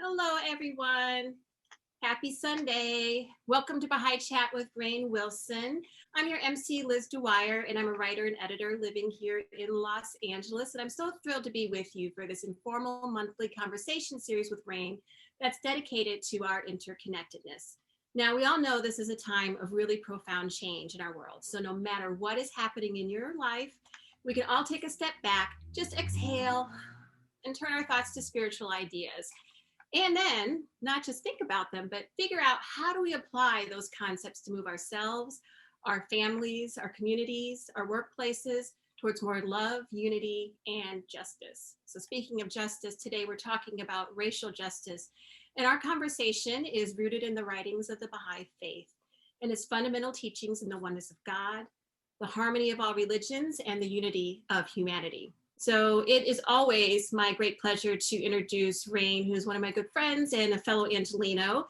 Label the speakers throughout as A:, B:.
A: Hello, everyone. Happy Sunday. Welcome to Baha'i Chat with Rainn Wilson. I'm your MC, Liz Dwyer, and I'm a writer and editor living here in Los Angeles. And I'm so thrilled to be with you for this informal monthly conversation series with Rainn that's dedicated to our interconnectedness. Now, we all know this is a time of really profound change in our world. So no matter what is happening in your life, we can all take a step back, just exhale, and turn our thoughts to spiritual ideas. And then not just think about them, but figure out how do we apply those concepts to move ourselves, our families, our communities, our workplaces towards more love, unity, and justice. So speaking of justice, today we're talking about racial justice. And our conversation is rooted in the writings of the Baha'i Faith and its fundamental teachings in the oneness of God, the harmony of all religions, and the unity of humanity. So it is always my great pleasure to introduce Rainn, who's one of my good friends and a fellow Angelino.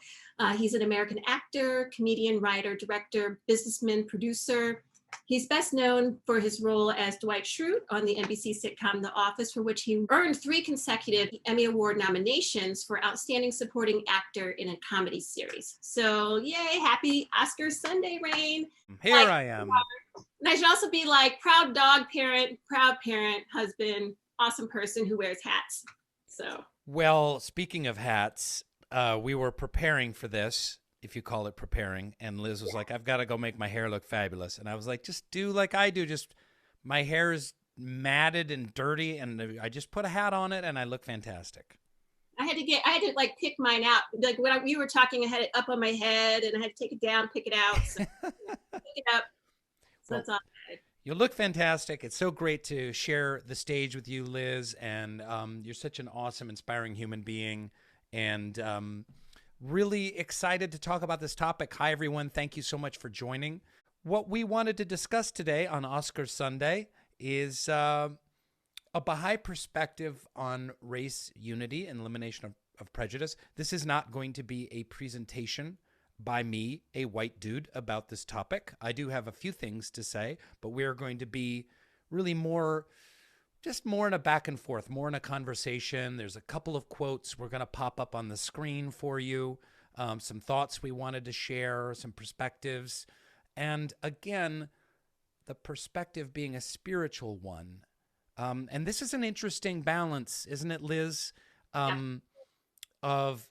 A: He's an American actor, comedian, writer, director, businessman, producer. He's best known for his role as Dwight Schrute on the NBC sitcom The Office, for which he earned 3 consecutive Emmy Award nominations for Outstanding Supporting Actor in a Comedy Series. So yay, happy Oscar Sunday, Rainn.
B: Here I am.
A: And I should also be like proud dog parent, proud parent, husband, awesome person who wears hats. So,
B: well, speaking of hats, we were preparing for this, if you call it preparing, and Liz was like, I've got to go make my hair look fabulous. And I was like, just do like I do. Just my hair is matted and dirty, and I just put a hat on it, and I look fantastic.
A: I had to like pick mine out. Like when you were talking, I had it up on my head, and I had to take it down, pick it out. So, pick it up. So that's all.
B: You look fantastic. It's so great to share the stage with you, Liz, and you're such an awesome, inspiring human being, and really excited to talk about this topic. Hi, everyone. Thank you so much for joining. What we wanted to discuss today on Oscar Sunday is a Baha'i perspective on race unity and elimination of prejudice. This is not going to be a presentation by me, a white dude, about this topic. I do have a few things to say, but we're going to be really more in a back and forth, more in a conversation. There's a couple of quotes we're going to pop up on the screen for you, some thoughts we wanted to share, some perspectives. And again, the perspective being a spiritual one. And this is an interesting balance, isn't it, Liz? Of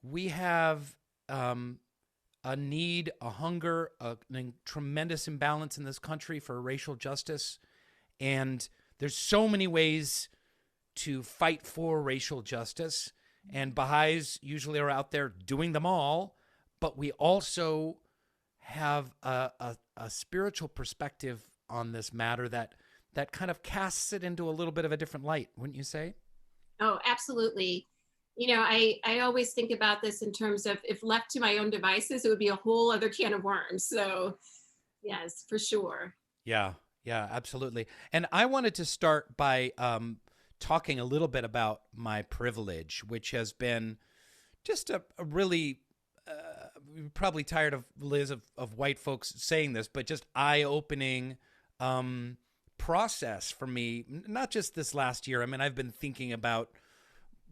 B: we have a need, a hunger, a tremendous imbalance in this country for racial justice. And there's so many ways to fight for racial justice. And Baha'is usually are out there doing them all. But we also have a spiritual perspective on this matter that kind of casts it into a little bit of a different light, wouldn't you say?
A: Oh, absolutely. You know, I always think about this in terms of if left to my own devices, it would be a whole other can of worms. So, yes, for sure.
B: Yeah, absolutely. And I wanted to start by talking a little bit about my privilege, which has been just a really, you're probably tired of Liz, of white folks saying this, but just eye-opening process for me, not just this last year. I mean, I've been thinking about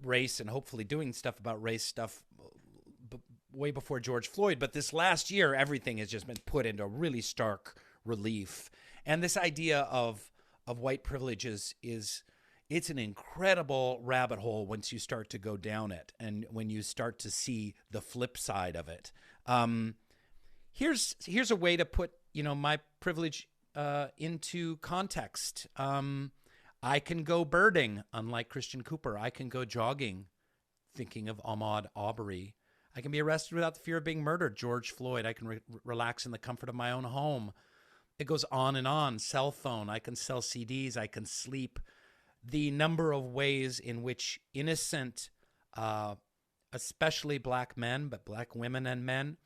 B: race and hopefully doing stuff about race stuff way before George Floyd. But this last year, everything has just been put into really stark relief. And this idea of white privilege it's an incredible rabbit hole once you start to go down it. And when you start to see the flip side of it, here's a way to put, my privilege into context. I can go birding, unlike Christian Cooper. I can go jogging, thinking of Ahmaud Arbery. I can be arrested without the fear of being murdered, George Floyd. I can relax in the comfort of my own home. It goes on and on. Cell phone. I can sell CDs. I can sleep. The number of ways in which innocent, especially black men, but black women and men,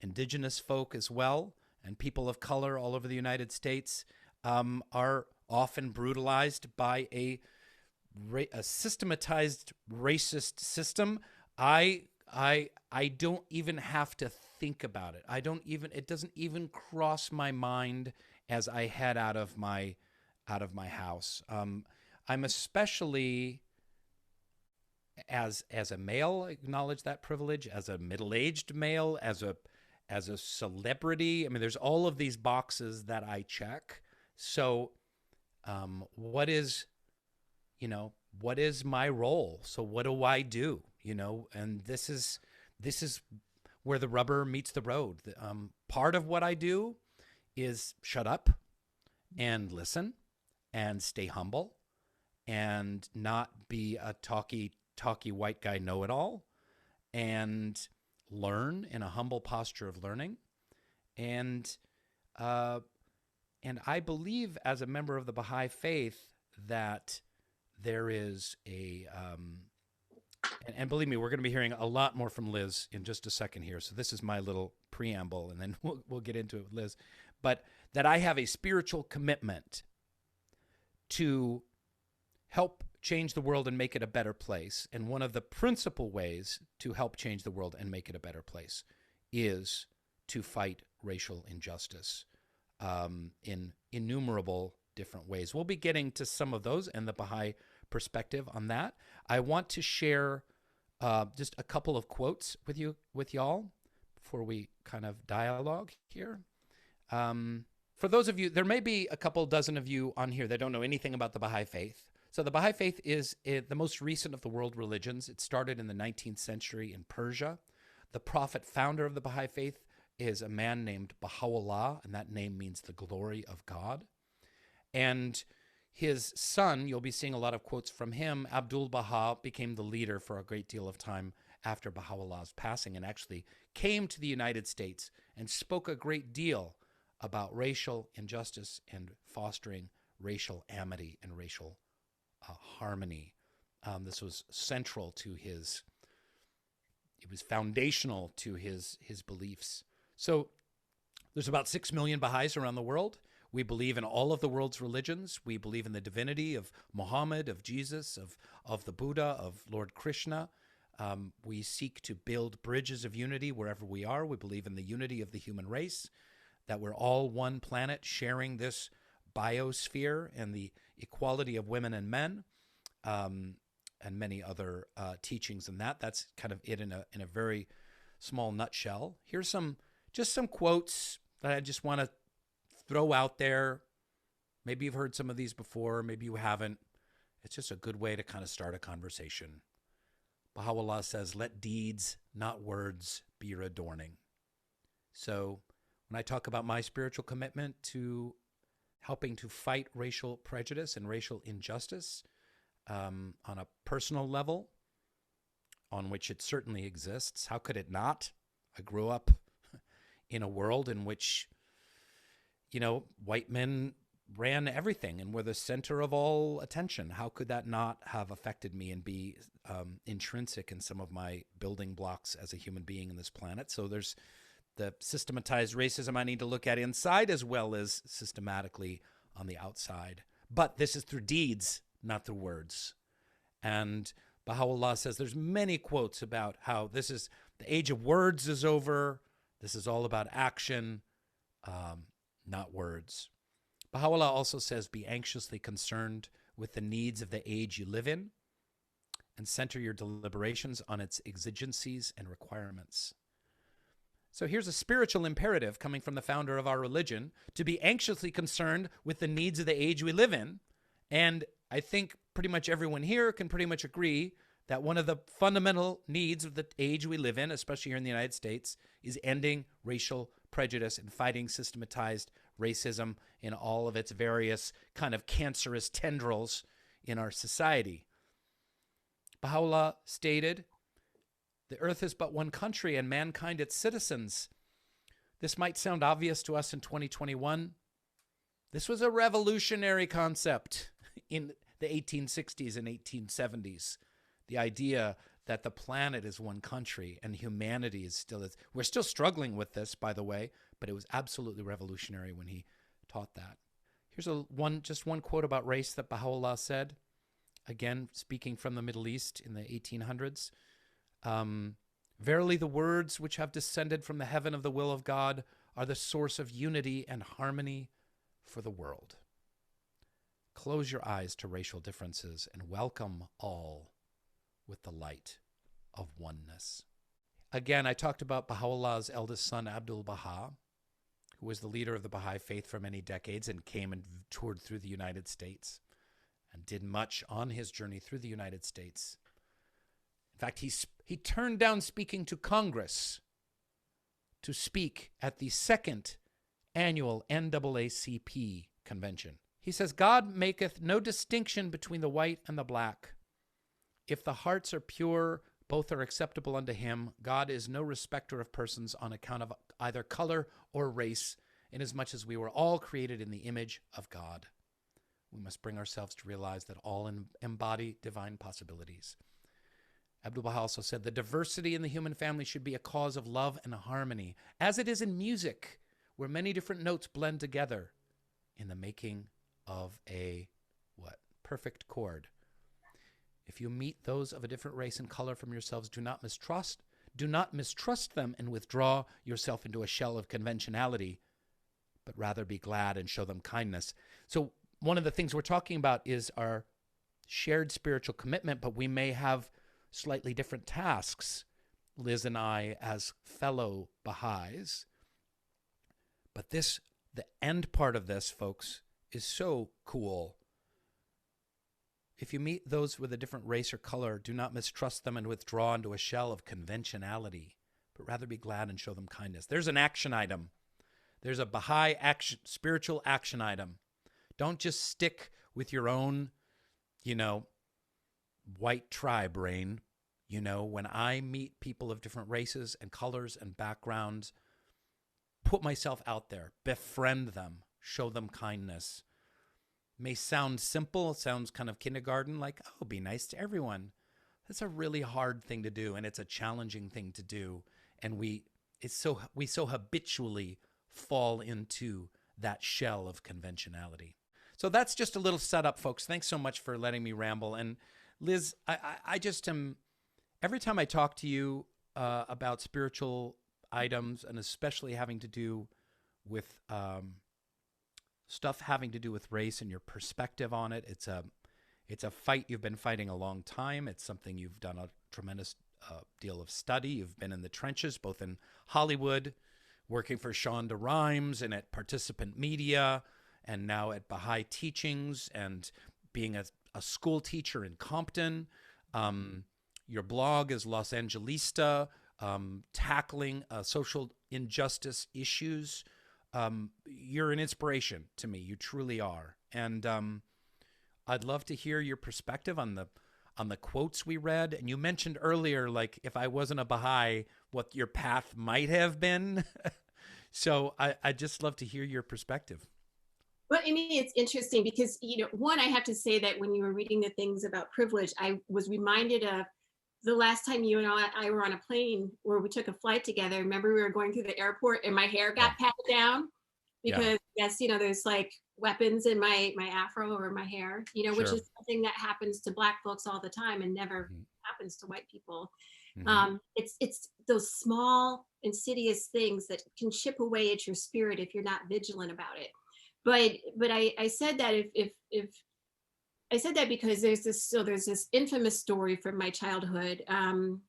B: indigenous folk as well, and people of color all over the United States are often brutalized by a systematized racist system. I don't even have to think about it. It doesn't even cross my mind as I head out of my house. I'm especially as a male, acknowledge that privilege, as a middle-aged male, as a celebrity. I mean, there's all of these boxes that I check. So what is my role? So what do I do? And this is where the rubber meets the road. Part of what I do is shut up and listen and stay humble and not be a talky white guy know-it-all, and learn in a humble posture of learning. And I believe, as a member of the Baha'i Faith, that there is and believe me, we're going to be hearing a lot more from Liz in just a second here. So this is my little preamble, and then we'll get into it with Liz. But that I have a spiritual commitment to help change the world and make it a better place. And one of the principal ways to help change the world and make it a better place is to fight racial injustice in innumerable different ways. We'll be getting to some of those and the Baha'i perspective on that. I want to share just a couple of quotes with y'all before we kind of dialogue here. For those of you, there may be a couple dozen of you on here that don't know anything about the Baha'i Faith. So the Baha'i Faith is the most recent of the world religions. It started in the 19th century in Persia. The prophet founder of the Baha'i Faith is a man named Baha'u'llah, and that name means the glory of God. And his son, you'll be seeing a lot of quotes from him, Abdul Baha, became the leader for a great deal of time after Baha'u'llah's passing, and actually came to the United States and spoke a great deal about racial injustice and fostering racial amity and racial harmony. This was central to it was foundational to his beliefs. So there's about 6 million Baha'is around the world. We believe in all of the world's religions. We believe in the divinity of Muhammad, of Jesus, of the Buddha, of Lord Krishna. We seek to build bridges of unity wherever we are. We believe in the unity of the human race, that we're all one planet sharing this biosphere, and the equality of women and men, and many other teachings in that. That's kind of it in a very small nutshell. Here's just some quotes that I just want to throw out there. Maybe you've heard some of these before, maybe you haven't. It's just a good way to kind of start a conversation. Baha'u'llah says, "Let deeds, not words, be your adorning." So when I talk about my spiritual commitment to helping to fight racial prejudice and racial injustice on a personal level, on which it certainly exists, how could it not? I grew up in a world in which, white men ran everything and were the center of all attention. How could that not have affected me and be intrinsic in some of my building blocks as a human being in this planet? So there's the systematized racism I need to look at inside as well as systematically on the outside. But this is through deeds, not through words. And Baha'u'llah says there's many quotes about how this is the age of words is over. This is all about action, not words. Baha'u'llah also says, be anxiously concerned with the needs of the age you live in and center your deliberations on its exigencies and requirements. So here's a spiritual imperative coming from the founder of our religion to be anxiously concerned with the needs of the age we live in. And I think pretty much everyone here can pretty much agree that one of the fundamental needs of the age we live in, especially here in the United States, is ending racial prejudice and fighting systematized racism in all of its various kind of cancerous tendrils in our society. Baha'u'llah stated, "The earth is but one country and mankind its citizens." This might sound obvious to us in 2021. This was a revolutionary concept in the 1860s and 1870s. The idea that the planet is one country and humanity is we're still struggling with this, by the way, but it was absolutely revolutionary when he taught that. Here's just one quote about race that Baha'u'llah said, again, speaking from the Middle East in the 1800s. "Verily the words which have descended from the heaven of the will of God are the source of unity and harmony for the world. Close your eyes to racial differences and welcome all with the light of oneness. Again, I talked about Baha'u'llah's eldest son, Abdul Baha, who was the leader of the Baha'i Faith for many decades and came and toured through the United States and did much on his journey through the United States. In fact, he turned down speaking to Congress to speak at the second annual NAACP convention. He says, God maketh no distinction between the white and the black. If the hearts are pure, both are acceptable unto him. God is no respecter of persons on account of either color or race, inasmuch as we were all created in the image of God. We must bring ourselves to realize that all embody divine possibilities. Abdu'l-Baha also said, the diversity in the human family should be a cause of love and harmony, as it is in music, where many different notes blend together in the making of a, perfect chord. If you meet those of a different race and color from yourselves, do not mistrust them and withdraw yourself into a shell of conventionality, but rather be glad and show them kindness. So one of the things we're talking about is our shared spiritual commitment, but we may have slightly different tasks, Liz and I, as fellow Baha'is. But the end part of this, folks, is so cool. If you meet those with a different race or color, do not mistrust them and withdraw into a shell of conventionality, but rather be glad and show them kindness. There's an action item. There's a Baha'i spiritual action item. Don't just stick with your own, white tribe, Rainn. When I meet people of different races and colors and backgrounds, put myself out there, befriend them, show them kindness. May sound simple, sounds kind of kindergarten, like, oh, be nice to everyone. That's a really hard thing to do, and it's a challenging thing to do. And we so habitually fall into that shell of conventionality. So that's just a little setup, folks. Thanks so much for letting me ramble. And Liz, I just am, every time I talk to you about spiritual items, and especially having to do with stuff having to do with race and your perspective on it, it's a fight you've been fighting a long time. It's something you've done a tremendous deal of study. You've been in the trenches, both in Hollywood, working for Shonda Rhimes, and at Participant Media, and now at Baha'i Teachings, and being a school teacher in Compton. Your blog is Los Angelista, tackling social injustice issues. You're an inspiration to me. You truly are. And I'd love to hear your perspective on the quotes we read. And you mentioned earlier, like, if I wasn't a Baha'i, what your path might have been. So I'd just love to hear your perspective.
A: Well, I mean, it's interesting because, one, I have to say that when you were reading the things about privilege, I was reminded of the last time you and I were on a plane where we took a flight together. Remember, we were going through the airport and my hair got patted down because, yes, there's like weapons in my afro or my hair,
B: Sure.
A: which is something that happens to Black folks all the time and never happens to white people. It's those small insidious things that can chip away at your spirit if you're not vigilant about it. But I said that if I said that because there's this infamous story from my childhood, from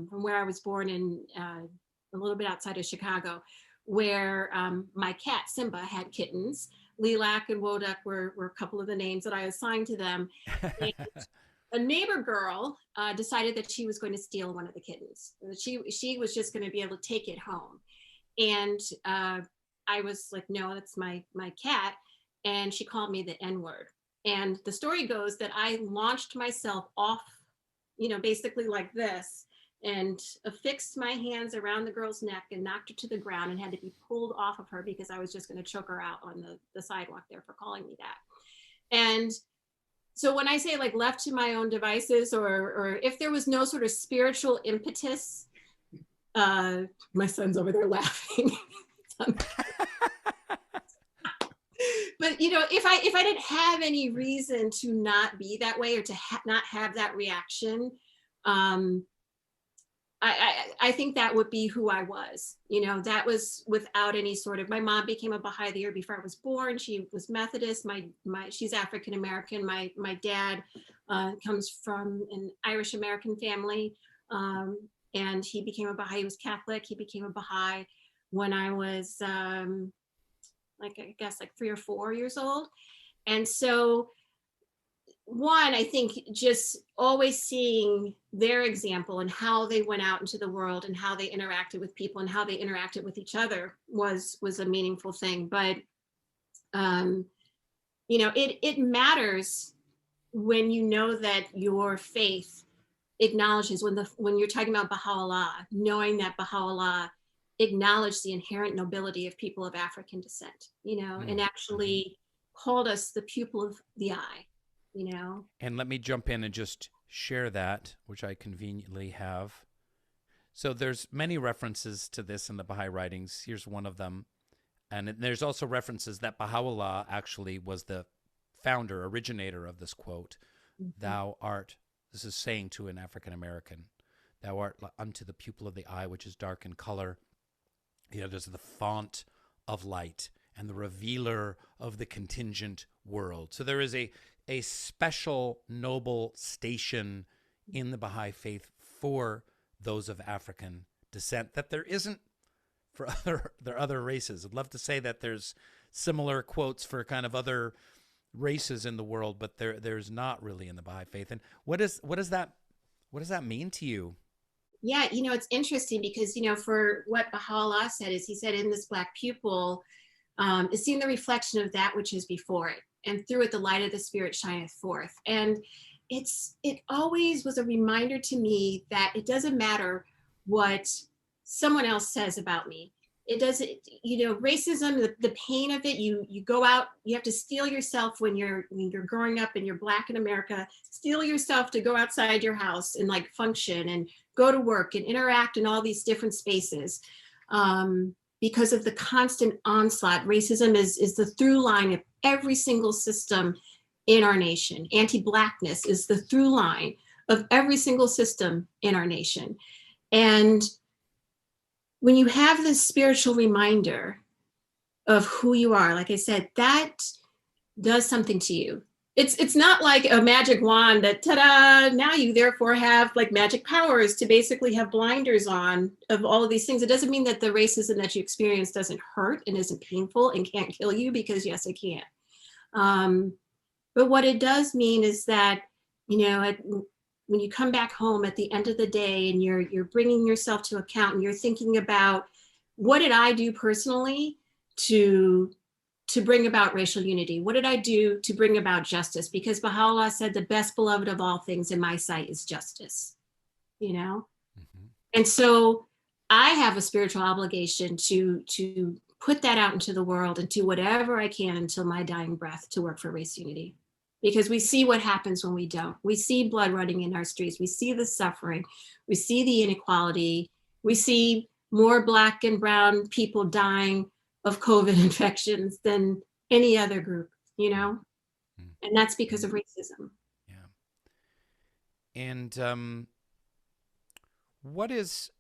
A: where I was born in a little bit outside of Chicago, where my cat Simba had kittens. Lilac and Wodak were a couple of the names that I assigned to them. And a neighbor girl decided that she was going to steal one of the kittens. She was just going to be able to take it home. And I was like, no, that's my cat. And she called me the N-word. And the story goes that I launched myself off, basically like this, and affixed my hands around the girl's neck and knocked her to the ground and had to be pulled off of her because I was just going to choke her out on the sidewalk there for calling me that. And so when I say like left to my own devices, or if there was no sort of spiritual impetus, my son's over there laughing. But if I didn't have any reason to not be that way or to not have that reaction, I think that would be who I was. That was without any sort of. My mom became a Baha'i the year before I was born. She was Methodist. She's African American. My dad comes from an Irish American family. And he became a Baha'i. He was Catholic. He became a Baha'i when I was I guess like 3 or 4 years old. And so one, I think just always seeing their example and how they went out into the world and how they interacted with people and how they interacted with each other was a meaningful thing. But it matters when you know that your faith acknowledges, when you're talking about Baha'u'llah, knowing that Baha'u'llah acknowledged the inherent nobility of people of African descent, and actually called us the pupil of the eye,
B: And let me jump in and just share that, which I conveniently have. So there's many references to this in the Baha'i writings. Here's one of them. And there's also references that Baha'u'llah actually was the founder, originator of this quote. Thou art, this is saying to an African American, thou art unto the pupil of the eye, which is dark in color. The other is the font of light and the revealer of the contingent world. So there is a special noble station in the Baha'i faith for those of African descent that there isn't for other races. I'd love to say that there's similar quotes for kind of other races in the world, but there's not really in the Baha'i faith. And what does that mean to you?
A: Yeah, it's interesting because, for what Baha'u'llah said is, he said, in this black pupil is seen the reflection of that which is before it, and through it the light of the spirit shineth forth. And it always was a reminder to me that it doesn't matter what someone else says about me. It doesn't, racism, the pain of it, you go out, you have to steel yourself when you're growing up and you're Black in America, steel yourself to go outside your house and like function and go to work and interact in all these different spaces. Because of the constant onslaught. Racism is the through line of every single system in our nation. Anti-Blackness is the through line of every single system in our nation. And when you have this spiritual reminder of who you are, like I said, that does something to you. It's not like a magic wand that, ta-da, now you therefore have like magic powers to basically have blinders on of all of these things. It doesn't mean that the racism that you experience doesn't hurt and isn't painful and can't kill you, because yes, it can. But what it does mean is that, when you come back home at the end of the day and you're bringing yourself to account and you're thinking about, what did I do personally to bring about racial unity? What did I do to bring about justice? Because Baha'u'llah said the best beloved of all things in my sight is justice, And so I have a spiritual obligation to put that out into the world and do whatever I can until my dying breath to work for race unity. Because we see what happens when we don't. We see blood running in our streets. We see the suffering. We see the inequality. We see more Black and brown people dying of COVID infections than any other group, And that's because of racism.
B: Yeah. And what is,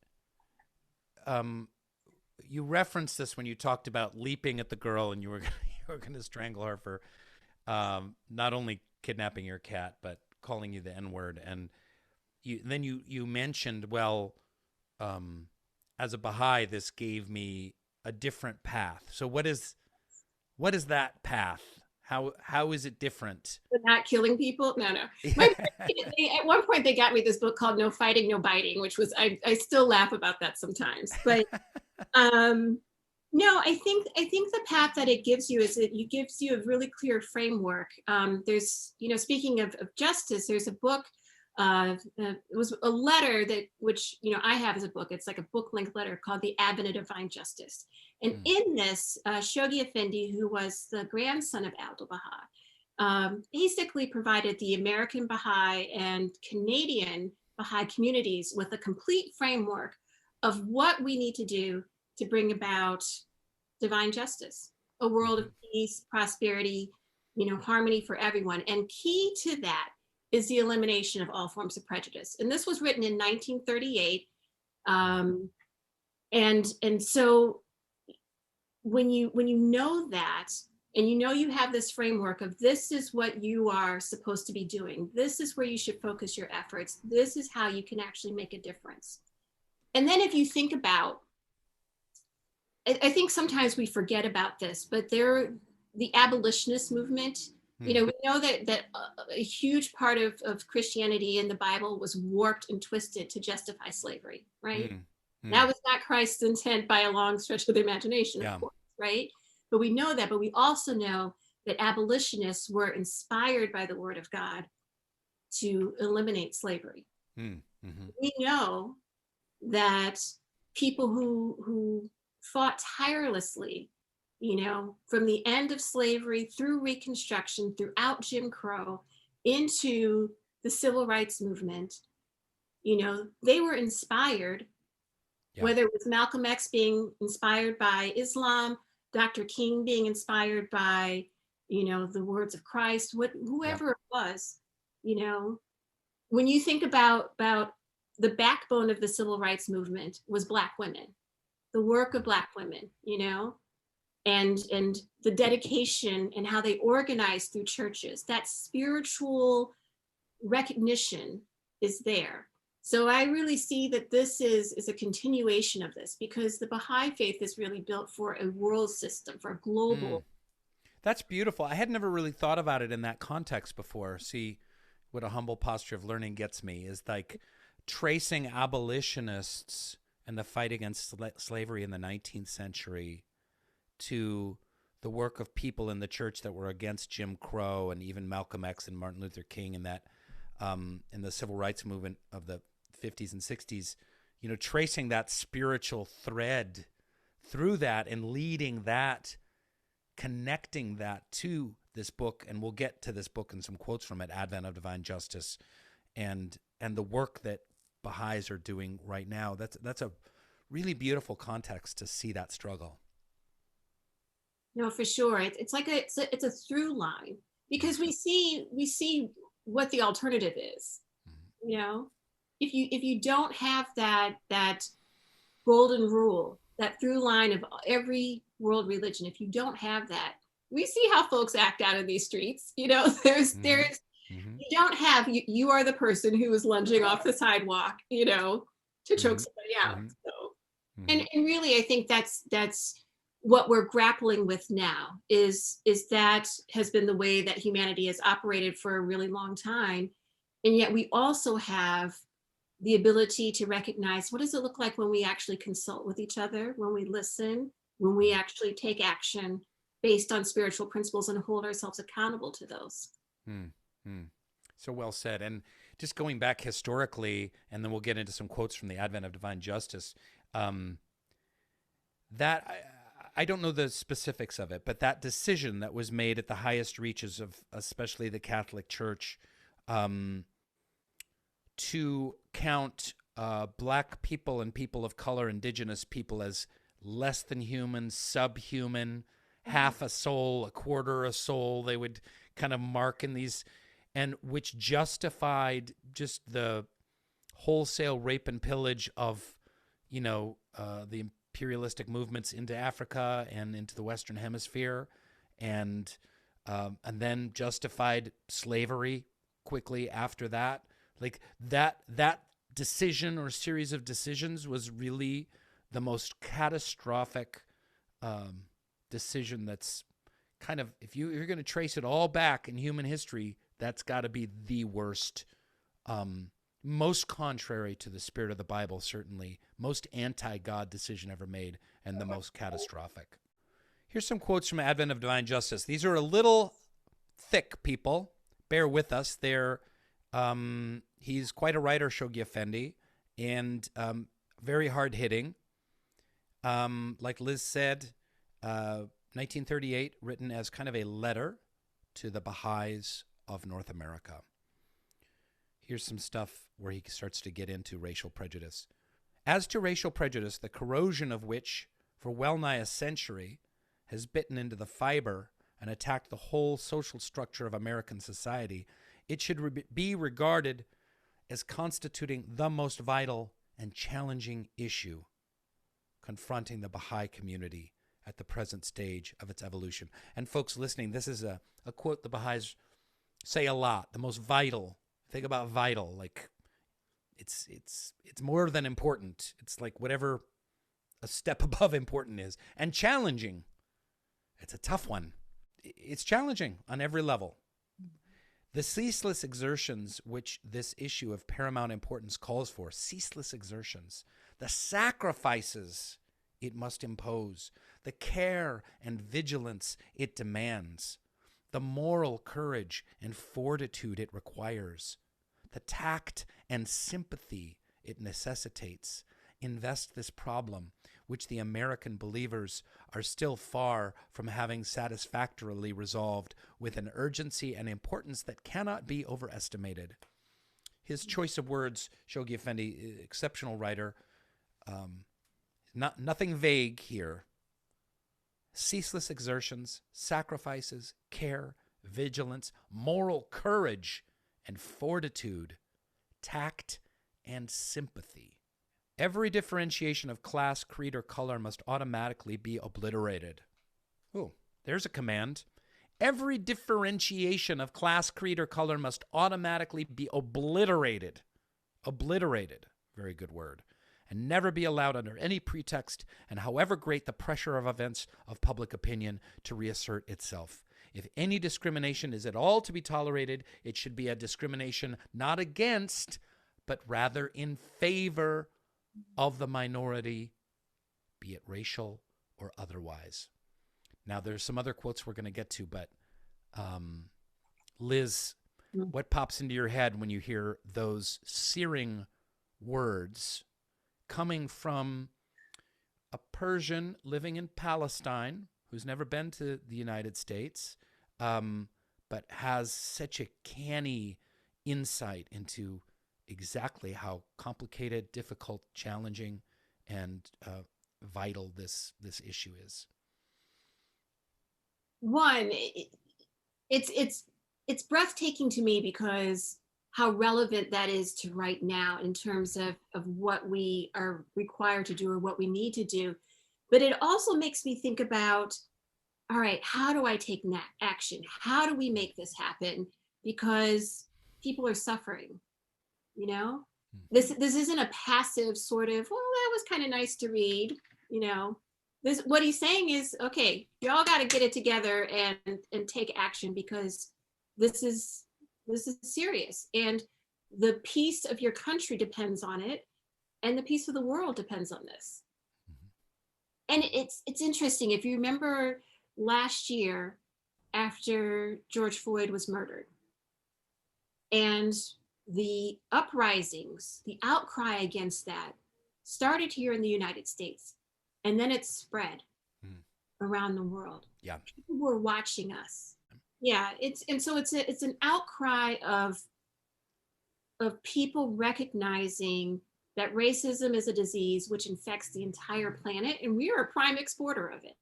B: you referenced this when you talked about leaping at the girl and you were going to strangle her for not only kidnapping your cat, but calling you the N-word. And then you mentioned, well, as a Baha'i, this gave me a different path. So what is that path? How is it different?
A: Not killing people? No. At one point they got me this book called No Fighting, No Biting, which was, I still laugh about that sometimes. But no, I think the path that it gives you is it gives you a really clear framework. There's, speaking of justice, there's a book, it was a letter which I have as a book. It's like a book-length letter called The Advent of Divine Justice. And in this, Shoghi Effendi, who was the grandson of Abdul-Baha, basically provided the American Baha'i and Canadian Baha'i communities with a complete framework of what we need to do to bring about divine justice, a world of peace, prosperity, harmony for everyone. And key to that is the elimination of all forms of prejudice. And this was written in 1938. And so when you know that, and you have this framework of this is what you are supposed to be doing. This is where you should focus your efforts. This is how you can actually make a difference. And then if you think about, I think sometimes we forget about this, but the abolitionist movement, we know that a huge part of Christianity in the Bible was warped and twisted to justify slavery, right? That was not Christ's intent by a long stretch of the imagination, of course, right? But we know that, but we also know that abolitionists were inspired by the word of God to eliminate slavery. We know that people who fought tirelessly, from the end of slavery through Reconstruction, throughout Jim Crow, into the Civil Rights Movement, they were inspired, whether it was Malcolm X being inspired by Islam, Dr. King being inspired by, the words of Christ, whoever it was, when you think about the backbone of the Civil Rights Movement was Black women, the work of Black women, and the dedication and how they organized through churches, that spiritual recognition is there. So I really see that this is a continuation of this, because the Baha'i Faith is really built for a world system, for a global.
B: That's beautiful. I had never really thought about it in that context before. See, what a humble posture of learning gets me is like tracing abolitionists and the fight against slavery in the 19th century to the work of people in the church that were against Jim Crow and even Malcolm X and Martin Luther King and that in the civil rights movement of the 50s and 60s, tracing that spiritual thread through that and leading that, connecting that to this book. And we'll get to this book and some quotes from it, Advent of Divine Justice, and the work that Baha'is are doing right now. That's a really beautiful context to see that struggle.
A: No, for sure. It's like it's a through line, because we see what the alternative is. If you don't have that golden rule, that through line of every world religion, if you don't have that, we see how folks act out in these streets. There's you don't have you are the person who is lunging off the sidewalk, to choke somebody out. So, and really, I think that's what we're grappling with now is that has been the way that humanity has operated for a really long time. And yet we also have the ability to recognize, what does it look like when we actually consult with each other, when we listen, when we actually take action based on spiritual principles and hold ourselves accountable to those.
B: So well said. And just going back historically, and then we'll get into some quotes from the Advent of Divine Justice, that I don't know the specifics of it, but that decision that was made at the highest reaches of especially the Catholic Church to count Black people and people of color, indigenous people, as less than human, subhuman, half a soul, a quarter a soul, they would kind of mark in these, and which justified just the wholesale rape and pillage of, the imperialistic movements into Africa and into the Western Hemisphere, and then justified slavery quickly after that. Like that decision or series of decisions was really the most catastrophic decision. That's kind of, if you're going to trace it all back in human history, that's got to be the worst, most contrary to the spirit of the Bible, certainly, most anti-God decision ever made, and the most catastrophic. Here's some quotes from Advent of Divine Justice. These are a little thick, people. Bear with us. They're he's quite a writer, Shoghi Effendi, and very hard-hitting. Like Liz said, 1938, written as kind of a letter to the Baha'is of North America. Here's some stuff where he starts to get into racial prejudice. As to racial prejudice, the corrosion of which, for well nigh a century, has bitten into the fiber and attacked the whole social structure of American society, it should be regarded as constituting the most vital and challenging issue confronting the Baha'i community at the present stage of its evolution. And folks listening, this is a quote the Baha'is say a lot, the most vital. Think about vital, like it's more than important. It's like whatever a step above important is. And challenging. It's a tough one. It's challenging on every level. The ceaseless exertions which this issue of paramount importance calls for, ceaseless exertions, the sacrifices it must impose, the care and vigilance it demands, the moral courage and fortitude it requires, the tact and sympathy it necessitates, invest this problem, which the American believers are still far from having satisfactorily resolved, with an urgency and importance that cannot be overestimated. His choice of words, Shoghi Effendi, exceptional writer, nothing vague here. Ceaseless exertions, sacrifices, care, vigilance, moral courage and fortitude, tact and sympathy. Every differentiation of class, creed, or color must automatically be obliterated. Oh, there's a command. Every differentiation of class, creed, or color must automatically be obliterated. Obliterated. Very good word. And never be allowed under any pretext, and however great the pressure of events of public opinion, to reassert itself. If any discrimination is at all to be tolerated, it should be a discrimination not against, but rather in favor of the minority, be it racial or otherwise. Now, there's some other quotes we're going to get to, but Liz, what pops into your head when you hear those searing words coming from a Persian living in Palestine who's never been to the United States, but has such a canny insight into exactly how complicated, difficult, challenging, and vital this issue is?
A: One, it's breathtaking to me because how relevant that is to right now in terms of what we are required to do or what we need to do. But it also makes me think about, all right, how do I take action? How do we make this happen? Because people are suffering. You know, this isn't a passive sort of, well, that was kind of nice to read. You know, this, what he's saying is, okay, you all got to get it together and take action, because this is serious, and the peace of your country depends on it, and the peace of the world depends on this. And it's interesting, if you remember last year after George Floyd was murdered, and the uprisings, the outcry against that started here in the United States, and then it spread around the world.
B: Yeah.
A: People were watching us. Yeah, it's an outcry of people recognizing that racism is a disease which infects the entire planet, and we are a prime exporter of it.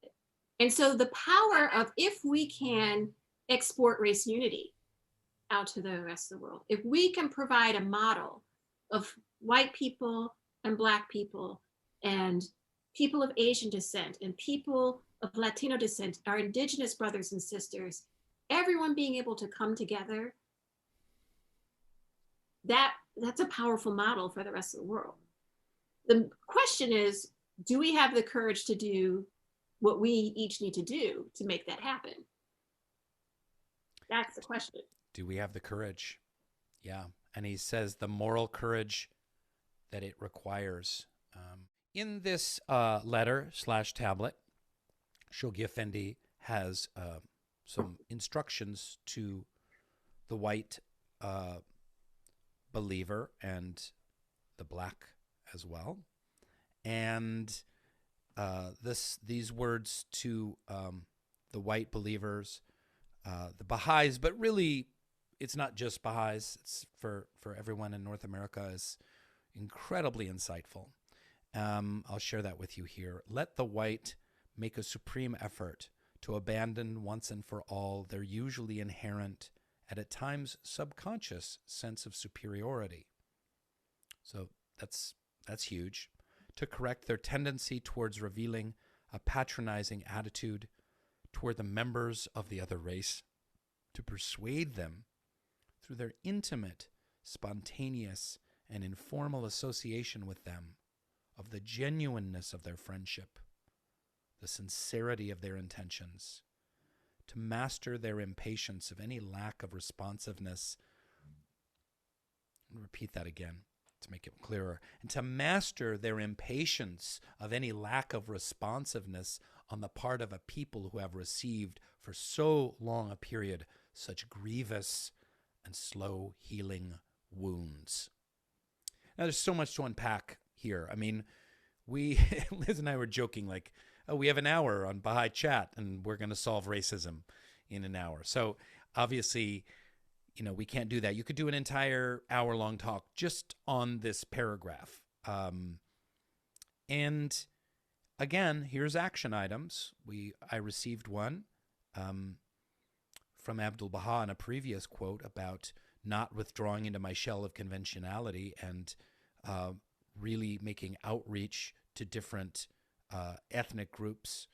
A: And so the power of, if we can export race unity out to the rest of the world, if we can provide a model of white people and Black people and people of Asian descent and people of Latino descent, our indigenous brothers and sisters, everyone being able to come together, that's a powerful model for the rest of the world. The question is, do we have the courage to do what we each need to do to make that happen? That's the question.
B: Do we have the courage? Yeah. And he says the moral courage that it requires. In this letter/tablet, Shoghi Effendi has some instructions to the white believer and the Black as well. And these words to the white believers, the Baha'is, but really it's not just Baha'is, it's for everyone in North America, is incredibly insightful. I'll share that with you here. Let the white make a supreme effort to abandon once and for all their usually inherent and at times subconscious sense of superiority. So that's huge. To correct their tendency towards revealing a patronizing attitude toward the members of the other race, to persuade them through their intimate, spontaneous, and informal association with them of the genuineness of their friendship, the sincerity of their intentions, to master their impatience of any lack of responsiveness. I'll repeat that again to make it clearer. And to master their impatience of any lack of responsiveness on the part of a people who have received for so long a period such grievous and slow healing wounds. Now, there's so much to unpack here. I mean, Liz and I were joking like, oh, we have an hour on Baha'i Chat and we're going to solve racism in an hour. So obviously, we can't do that. You could do an entire hour-long talk just on this paragraph. And again, here's action items. I received one from Abdul Baha in a previous quote about not withdrawing into my shell of conventionality and really making outreach to different ethnic groups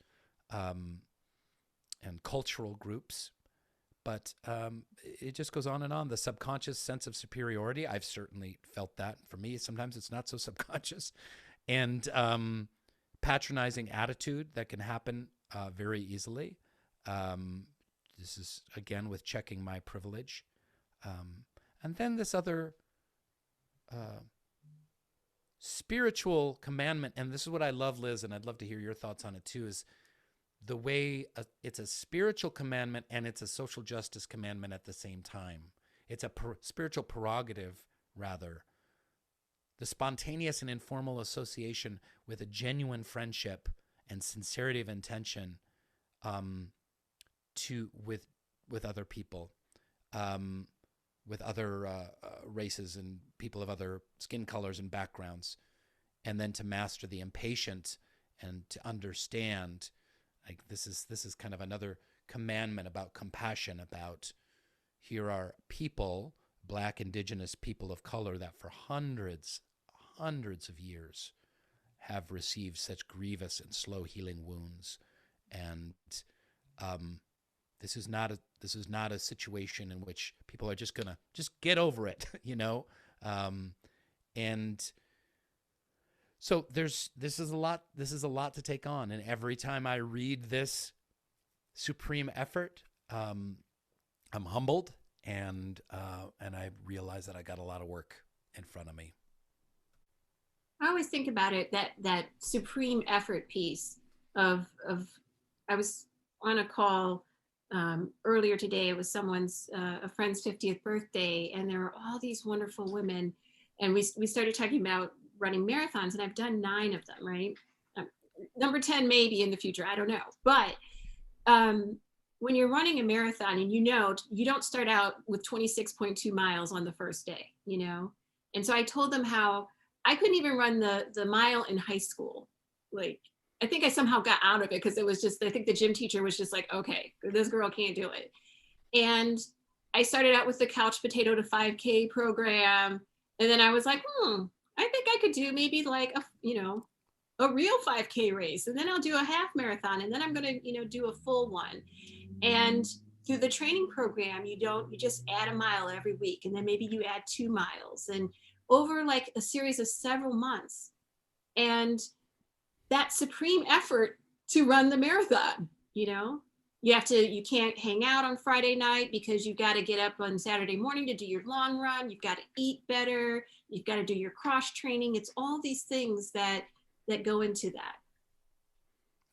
B: and cultural groups. But it just goes on and on. The subconscious sense of superiority, I've certainly felt that. For me, sometimes it's not so subconscious. And patronizing attitude that can happen very easily. This is, again, with checking my privilege. And then this other spiritual commandment, and this is what I love, Liz, and I'd love to hear your thoughts on it too, is the way it's a spiritual commandment and it's a social justice commandment at the same time. It's a spiritual prerogative, rather. The spontaneous and informal association with a genuine friendship and sincerity of intention with other people, with other races and people of other skin colors and backgrounds, and then to master the impatient and to understand. Like this is kind of another commandment about compassion, about here are people, Black, indigenous people of color, that for hundreds of years have received such grievous and slow healing wounds. And this is not a situation in which people are just gonna get over it, and so this is a lot to take on. And every time I read this supreme effort, I'm humbled and I realize that I got a lot of work in front of me.
A: I always think about it, that supreme effort piece of I was on a call earlier today. It was someone's a friend's 50th birthday, and there were all these wonderful women, and we started talking about running marathons, and I've done 9 of them, right? Number 10 maybe in the future, I don't know. But when you're running a marathon, and you don't start out with 26.2 miles on the first day, And so I told them how I couldn't even run the mile in high school. Like, I think I somehow got out of it because it was just, I think the gym teacher was just like, okay, this girl can't do it. And I started out with the couch potato to 5K program. And then I was like, I think I could do maybe like a real 5K race, and then I'll do a half marathon, and then I'm going to do a full one. And through the training program, you just add a mile every week, and then maybe you add 2 miles, and over like a series of several months. And that supreme effort to run the marathon, you can't hang out on Friday night because you've got to get up on Saturday morning to do your long run. You've got to eat better. You've got to do your cross training. It's all these things that go into that.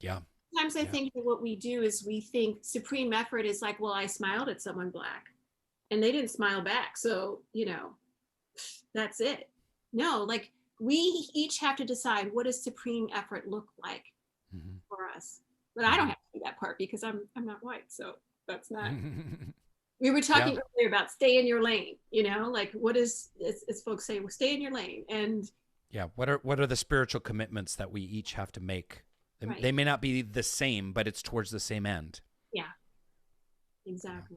B: Yeah.
A: Sometimes I think that what we do is we think supreme effort is like, well, I smiled at someone Black and they didn't smile back. So, that's it. No, like we each have to decide, what does supreme effort look like for us? But I don't have to do that part because I'm not white. So that's not. We were talking earlier about stay in your lane, like what is, as folks say, well, stay in your lane. And
B: what are the spiritual commitments that we each have to make?
A: Right.
B: They may not be the same, but it's towards the same end.
A: Yeah, exactly.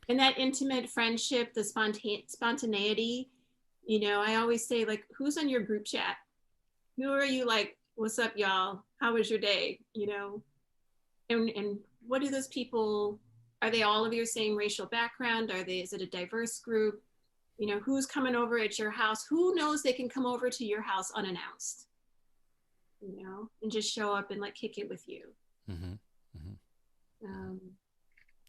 A: And that intimate friendship, the spontaneity, I always say, like, who's on your group chat? Who are you like What's up, y'all? How was your day? And what do those people, are they all of your same racial background? Is it a diverse group? Who's coming over at your house? Who knows they can come over to your house unannounced, and just show up and like kick it with you.
B: Mm-hmm. Mm-hmm.
A: Um,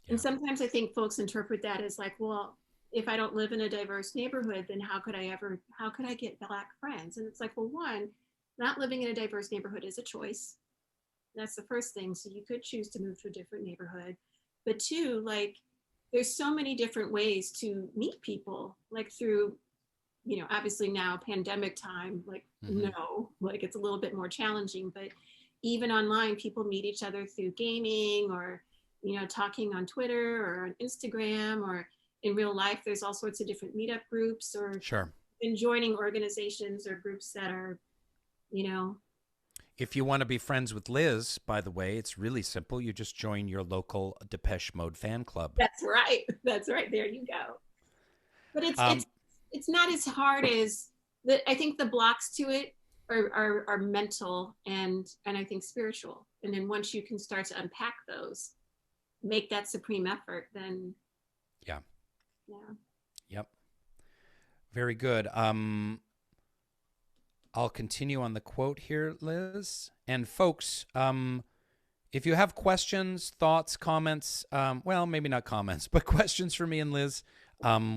B: Yeah.
A: and sometimes I think folks interpret that as like, well, if I don't live in a diverse neighborhood, then how could I get Black friends? And it's like, well, one, not living in a diverse neighborhood is a choice. That's the first thing. So you could choose to move to a different neighborhood. But two, like, there's so many different ways to meet people, like through, obviously now pandemic time, like,
B: Mm-hmm.
A: no, like it's a little bit more challenging, but even online, people meet each other through gaming or, talking on Twitter or on Instagram, or in real life, there's all sorts of different meetup groups, or
B: Sure.
A: in joining organizations or groups that are, you know,
B: If you want to be friends with Liz, by the way, it's really simple. You just join your local Depeche Mode fan club.
A: that's right. That's right. There you go. But it's
B: Um,
A: it's it's not as hard as I think the blocks to it are mental and I think spiritual. And then once you can start to unpack those, make that supreme effort, then
B: yeah.
A: yeah.
B: Yep. Very good. I'll continue on the quote here, Liz. And folks, if you have questions, thoughts, comments, well, maybe not comments, but questions for me and Liz,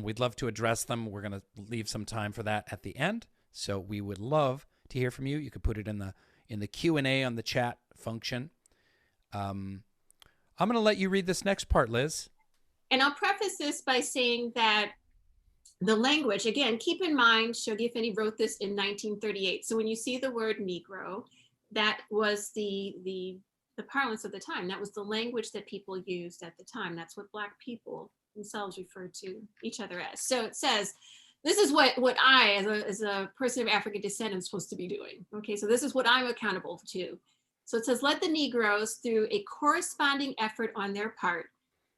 B: we'd love to address them. We're going to leave some time for that at the end. So we would love to hear from you. You could put it in the Q&A on the chat function. I'm going to let you read this next part, Liz.
A: And I'll preface this by saying that the language, again, keep in mind, Shoghi Effendi wrote this in 1938. So when you see the word Negro, that was the parlance of the time. That was the language that people used at the time. That's what Black people themselves referred to each other as. So it says, this is what I, as a person of African descent, am supposed to be doing. Okay, so this is what I'm accountable to. So it says, let the Negroes, through a corresponding effort on their part,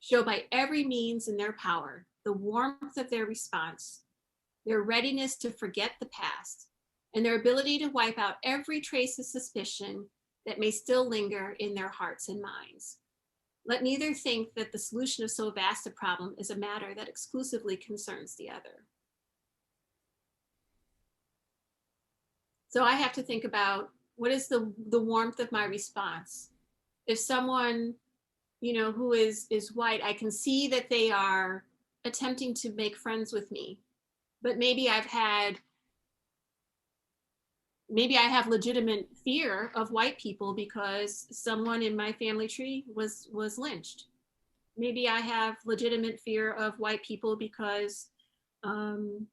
A: show by every means in their power the warmth of their response, their readiness to forget the past, and their ability to wipe out every trace of suspicion that may still linger in their hearts and minds. Let neither think that the solution of so vast a problem is a matter that exclusively concerns the other. So I have to think about, what is the warmth of my response? If someone, who is white, I can see that they are attempting to make friends with me, but maybe I have legitimate fear of white people because someone in my family tree was lynched. Maybe I have legitimate fear of white people because someone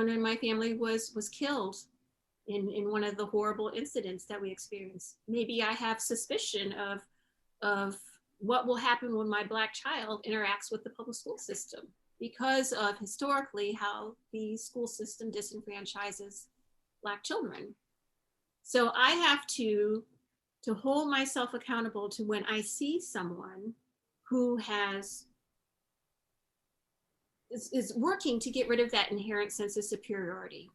A: in my family was killed in one of the horrible incidents that we experienced. Maybe I have suspicion of what will happen when my Black child interacts with the public school system because of historically how the school system disenfranchises Black children. So I have to hold myself accountable to when I see someone who is working to get rid of that inherent sense of superiority.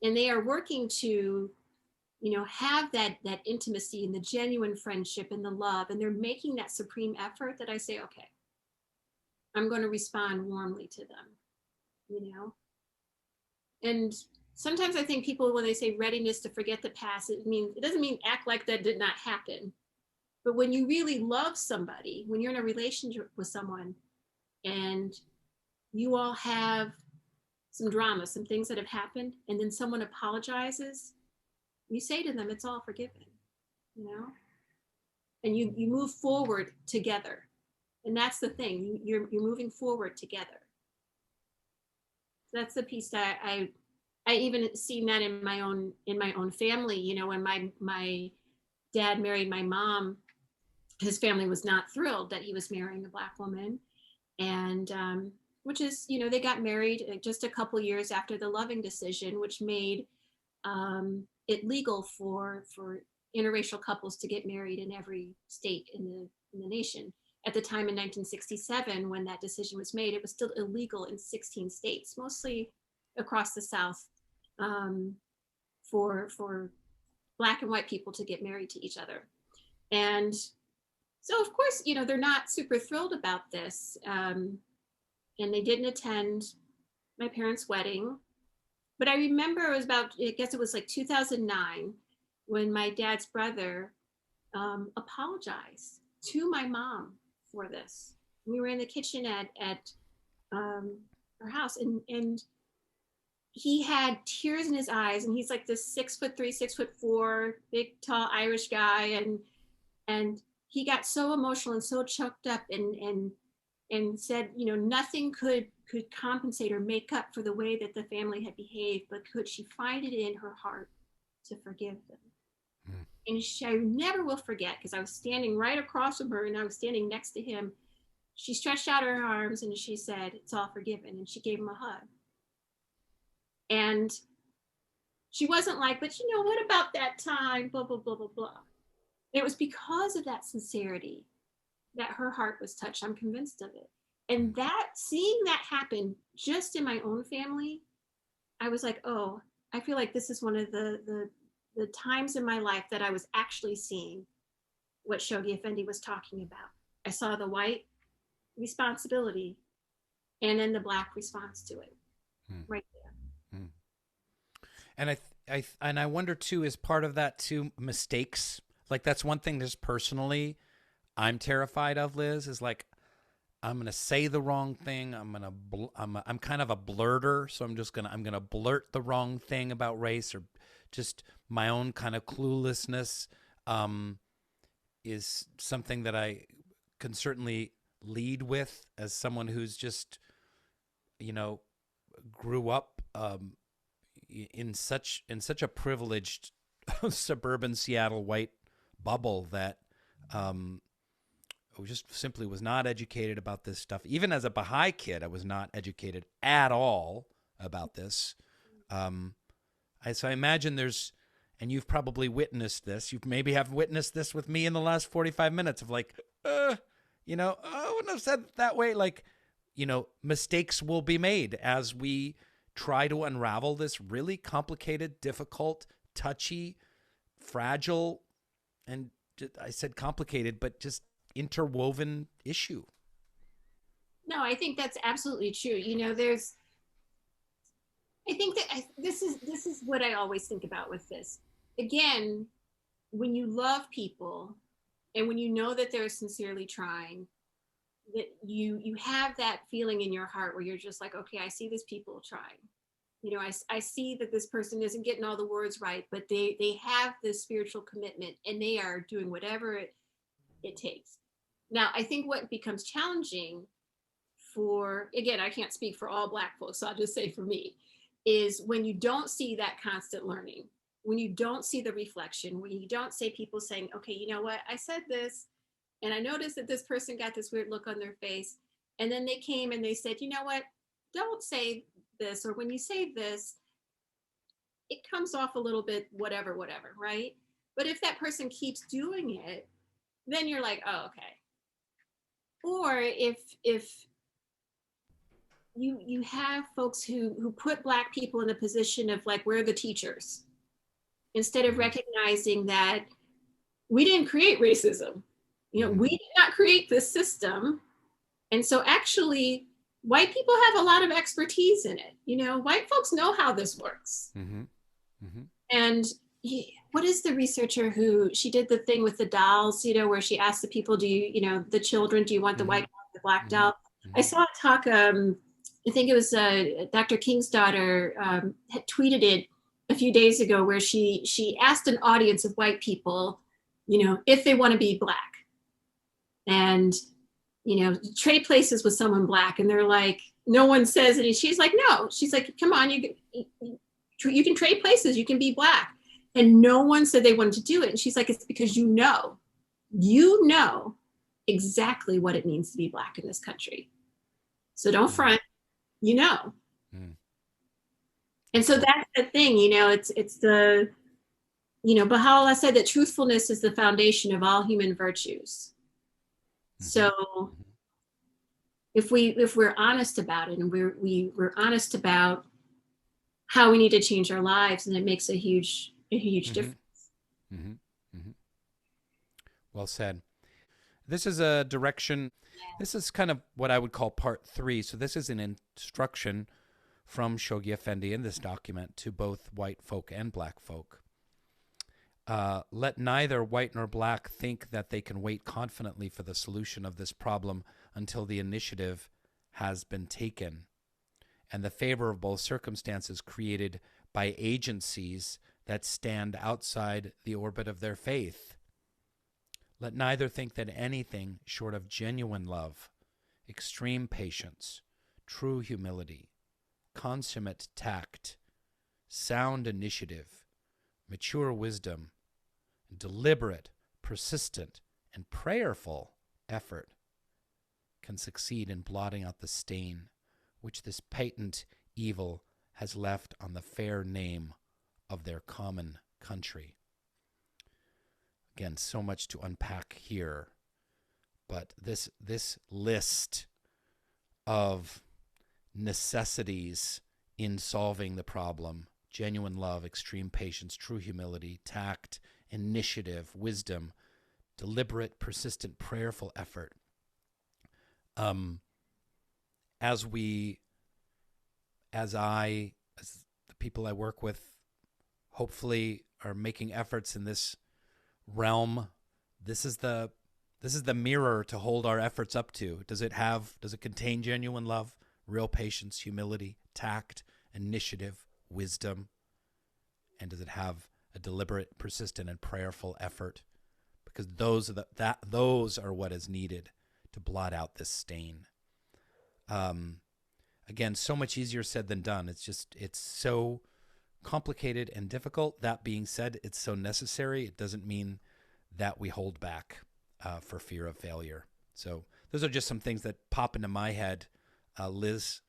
A: And they are working to have that intimacy and the genuine friendship and the love, and they're making that supreme effort, that I say, okay, I'm going to respond warmly to them. And sometimes I think people, when they say readiness to forget the past, it doesn't mean act like that did not happen. But when you really love somebody, when you're in a relationship with someone and you all have some drama, some things that have happened, and then someone apologizes, you say to them, it's all forgiven, and you move forward together. And that's the thing, you're moving forward together. So that's the piece that I even seen that in my own family. When my dad married my mom, his family was not thrilled that he was marrying a Black woman, and which is, they got married just a couple years after the Loving decision, which made it legal for interracial couples to get married in every state in the nation. At the time in 1967, when that decision was made, it was still illegal in 16 states, mostly across the South, for Black and white people to get married to each other. And so, of course, they're not super thrilled about this. And they didn't attend my parents' wedding. But I remember I guess it was like 2009, when my dad's brother apologized to my mom for this. We were in the kitchen at her house, and he had tears in his eyes, and he's like this 6'3", 6'4", big, tall Irish guy, and he got so emotional and so choked up, and said, nothing could compensate or make up for the way that the family had behaved, but could she find it in her heart to forgive them? Mm. And I never will forget, because I was standing right across from her and I was standing next to him. She stretched out her arms and she said, "It's all forgiven." And she gave him a hug. And she wasn't like, "But what about that time, blah, blah, blah, blah, blah." It was because of that sincerity that her heart was touched. I'm convinced of it. And seeing that happen just in my own family, I was like, oh, I feel like this is one of the times in my life that I was actually seeing what Shoghi Effendi was talking about. I saw the white responsibility and then the Black response to it, right there.
B: And I wonder too, is part of that too mistakes? Like, that's one thing that's personally I'm terrified of, Liz, is like, I'm going to say the wrong thing. I'm kind of a blurter. So I'm going to blurt the wrong thing about race, or just my own kind of cluelessness is something that I can certainly lead with as someone who's just, grew up in such a privileged suburban Seattle white bubble that just simply was not educated about this stuff. Even as a Baha'i kid, I was not educated at all about this. So I imagine there's, and you've probably witnessed this, you maybe have witnessed this with me in the last 45 minutes of like, I wouldn't have said it that way. Like, mistakes will be made as we try to unravel this really complicated, difficult, touchy, fragile, and I said complicated, but just interwoven issue.
A: No, I think that's absolutely true. I think that this is what I always think about with this. Again, when you love people and when you know that they're sincerely trying, that you have that feeling in your heart where you're just like, okay, I see these people trying. I see that this person isn't getting all the words right, but they have this spiritual commitment and they are doing whatever it takes. Now, I think what becomes challenging again, I can't speak for all Black folks, so I'll just say for me, is when you don't see that constant learning, when you don't see the reflection, when you don't see people saying, okay, you know what, I said this, and I noticed that this person got this weird look on their face, and then they came and they said, you know what, don't say this, or when you say this, it comes off a little bit whatever, right? But if that person keeps doing it, then you're like, oh, okay. Or if you have folks who put Black people in a position of like, we're the teachers, instead of recognizing that we didn't create racism. We did not create this system. And so actually, white people have a lot of expertise in it. White folks know how this works. Mm-hmm. Mm-hmm. And what is the researcher she did the thing with the dolls, where she asked the people, the children, do you want the white doll or the Black doll? Mm-hmm. I saw a talk, I think it was Dr. King's daughter had tweeted it a few days ago, where she asked an audience of white people, if they want to be Black. And, trade places with someone Black. And they're like, no one says it. And she's like, no. She's like, come on, you can trade places. You can be Black. And no one said they wanted to do it. And she's like, it's because you know exactly what it means to be Black in this country. So don't front, Mm. And so that's the thing, it's the, Baha'u'llah said that truthfulness is the foundation of all human virtues. Mm-hmm. So if we're honest about it, and we're honest about how we need to change our lives, and it makes a huge mm-hmm. difference.
B: Mm-hmm. Mm-hmm. Well said. This is a direction. This is kind of what I would call part 3. So this is an instruction from Shoghi Effendi in this document to both white folk and black folk. Let neither white nor black think that they can wait confidently for the solution of this problem until the initiative has been taken and the favorable circumstances created by agencies that stand outside the orbit of their faith. Let neither think that anything short of genuine love, extreme patience, true humility, consummate tact, sound initiative, mature wisdom, deliberate, persistent, and prayerful effort can succeed in blotting out the stain which this patent evil has left on the fair name of their common country. Again, so much to unpack here, but this list of necessities in solving the problem: genuine love, extreme patience, true humility, tact, initiative, wisdom, deliberate, persistent, prayerful effort. As the people I work with hopefully are making efforts in this realm, this is the mirror to hold our efforts up to. Does it contain genuine love, real patience, humility, tact, initiative, wisdom? And does it have a deliberate, persistent, and prayerful effort? Because those are what is needed to blot out this stain. Again, so much easier said than done. It's so complicated and difficult. That being said, it's so necessary. It doesn't mean that we hold back for fear of failure. So those are just some things that pop into my head. Liz,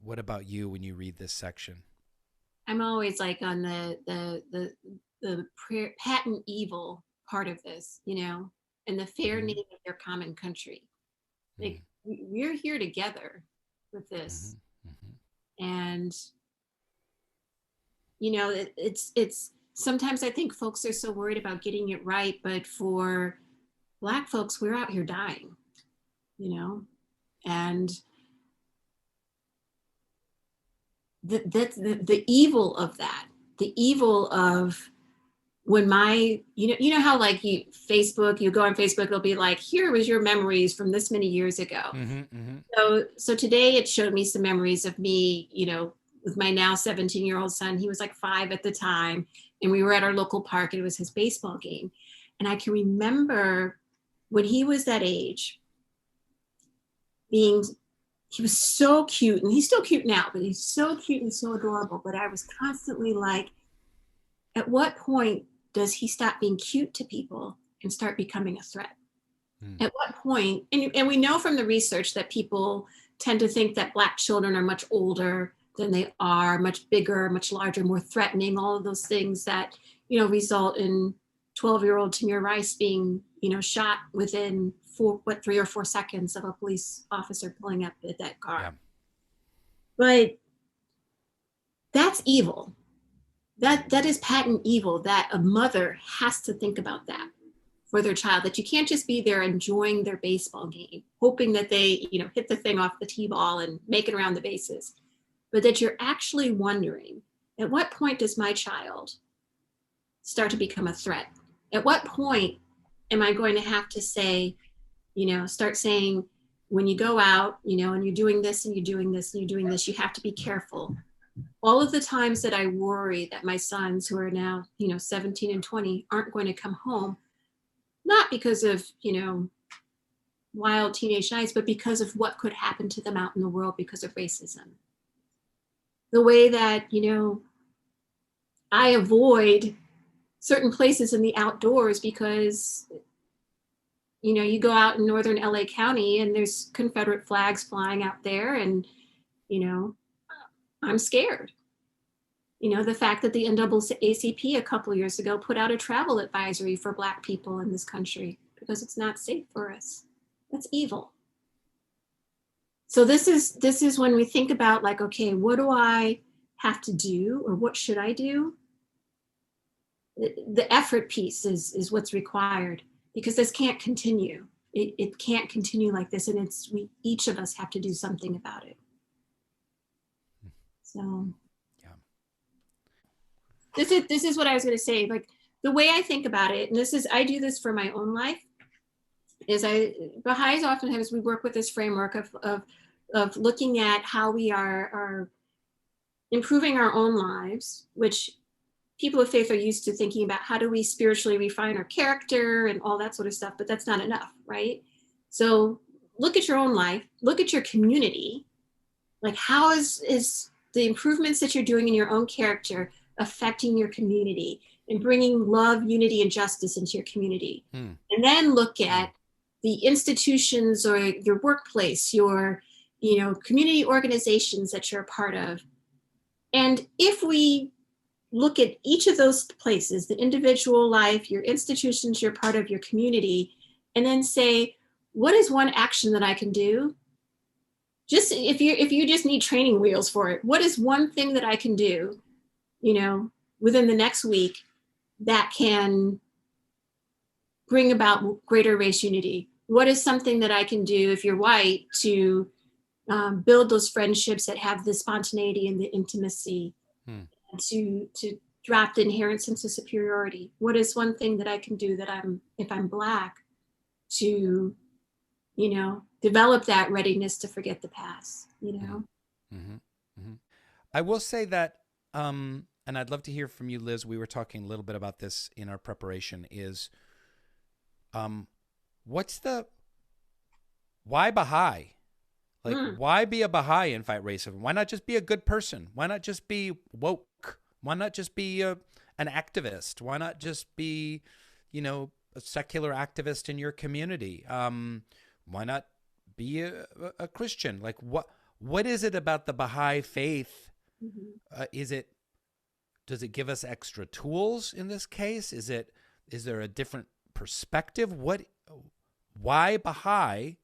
B: what about you when you read this section?
A: I'm always like on the patent evil part of this, and the fair name of their common country. Like, we're here together with this. And it's sometimes I think folks are so worried about getting it right, but for Black folks, we're out here dying, and the evil of that, the evil of when you know how like you go on Facebook, it'll be like, here was your memories from this many years ago. So today it showed me some memories of me, with my now 17-year-old son. He was like 5 at the time, and we were at our local park, and it was his baseball game. And I can remember when he was that age, he was so cute, and he's still cute now, but he's so cute and so adorable. But I was constantly like, at what point does he stop being cute to people and start becoming a threat? At what point, and we know from the research that people tend to think that Black children are much older than they are, much bigger, much larger, more threatening, all of those things that, result in 12-year-old Tamir Rice being, shot within 3 or 4 seconds of a police officer pulling up at that car. Yeah. But that's evil. That is patent evil, that a mother has to think about that for their child, that you can't just be there enjoying their baseball game, hoping that they, hit the thing off the tee-ball and make it around the bases, but that you're actually wondering, at what point does my child start to become a threat? At what point am I going to have to say, start saying, when you go out, and you're doing this and you're doing this and you're doing this, you have to be careful. All of the times that I worry that my sons, who are now, 17 and 20, aren't going to come home, not because of, wild teenage nights, but because of what could happen to them out in the world because of racism. The way that, I avoid certain places in the outdoors because, you go out in northern LA County and there's Confederate flags flying out there, and, I'm scared. The fact that the NAACP a couple of years ago put out a travel advisory for Black people in this country because it's not safe for us. That's evil. So this is when we think about, like, okay, what do I have to do, or what should I do? the effort piece is what's required, because this can't continue. It can't continue like this, and each of us have to do something about it. So
B: Yeah.
A: this is what I was going to say. Like, the way I think about it, and I do this for my own life, is Baha'is oftentimes we work with this framework of looking at how we are improving our own lives, which people of faith are used to thinking about. How do we spiritually refine our character and all that sort of stuff, but that's not enough, right? So look at your own life, look at your community. Like, how is the improvements that you're doing in your own character affecting your community and bringing love, unity, and justice into your community? And then look at the institutions or your workplace, your community organizations that you're a part of. And if we look at each of those places, the individual life, your institutions, you're part of your community, and then say, what is one action that I can do? Just if you just need training wheels for it, what is one thing that I can do, within the next week that can bring about greater race unity? What is something that I can do, if you're white, to build those friendships that have the spontaneity and the intimacy, to drop the inherent sense of superiority? What is one thing that I can do if I'm Black, to develop that readiness to forget the past?
B: I will say that, and I'd love to hear from you, Liz. We were talking a little bit about this in our preparation. Is why Baha'i? Like, why be a Baha'i and fight racism? Why not just be a good person? Why not just be woke? Why not just be an activist? Why not just be, a secular activist in your community? Why not be a Christian? Like, what is it about the Baha'i faith? Does it give us extra tools in this case? Is there a different perspective? Why Baha'i?